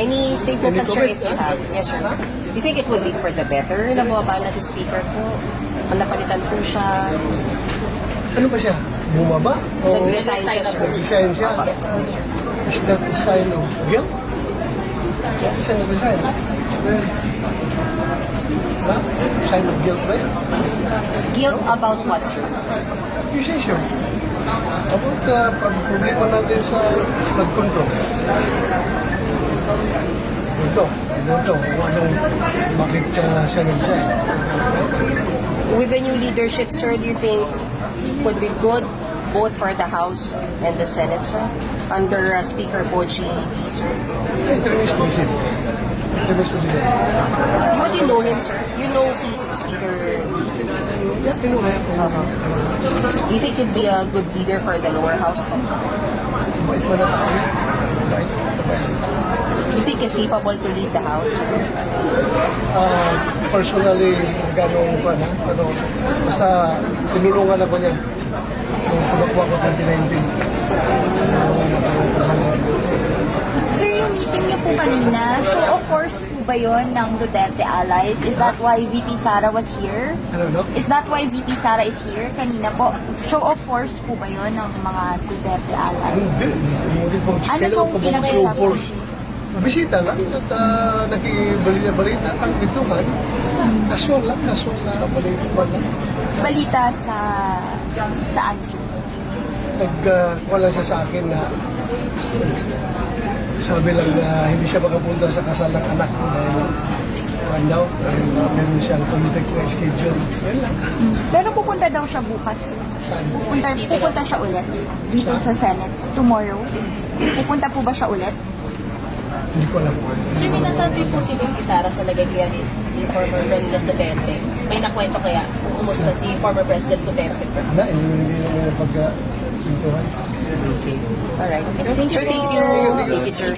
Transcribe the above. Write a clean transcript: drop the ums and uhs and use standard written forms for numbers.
Any statement Any lang, sir, if comment, you have? Yes, sir. Do you think it would be for the better na bumaba na si Speaker po? Napalitan po siya. Ano ba siya? Bumaba? O Nag-resign siya, sir. nag-resign siya? Is that a sign of guilt? Bakit siya nag-resign? Ha? Sign of guilt ba yun? Guilt about what, sir? Accusation. About problema natin sa flood control. Ito, I don't know kung anong bakit siya nag-resign. With the new leadership, sir, do you think would be good both for the House and the Senate, sir? Under Speaker Boji, sir? Ito rin is busy. Ito rin is busy. But you know him, sir? You know si Speaker Lee? Yeah, kinuha. Do you think he'd be a good leader for the lower house? Mabait mo na tayo. Mabait. Do you think he's capable to lead the house, sir? Personally, ganong pa na. Pero basta tinulungan ako niya. Nung tumakbo ako 2019. Sir, yung meeting niyo po kanina, show of force po ba yun ng Duterte allies? Is that why VP Sara was here? Ano, no? Is that why VP Sara is here kanina po? Show of force po ba yun ng mga Duterte allies? Hindi. Hindi po. Ano Kailangan pong pa ba pinag-usapan mag-force? Bisita lang at nakibalita-balita ang pintukan. Casual lang balita lang. Balita saan, sir? Wala siya sa akin na sabi lang na hindi siya makapunta sa kasal ng anak dahil meron siyang conflict na schedule. Yan lang. Pero pupunta daw siya bukas, sir. Saan? Pupunta siya ulit dito sa Senate tomorrow. Pupunta po ba siya ulit? Hindi ko alam. Sir, may nasabi po si VP Sara sa lagay kaya ni former President Duterte. May nakwento kaya kung kumusta si former President Duterte? Wala, hindi naman pagka-pintuhan. Okay. All right. Sir, thank you. Thank you, sir.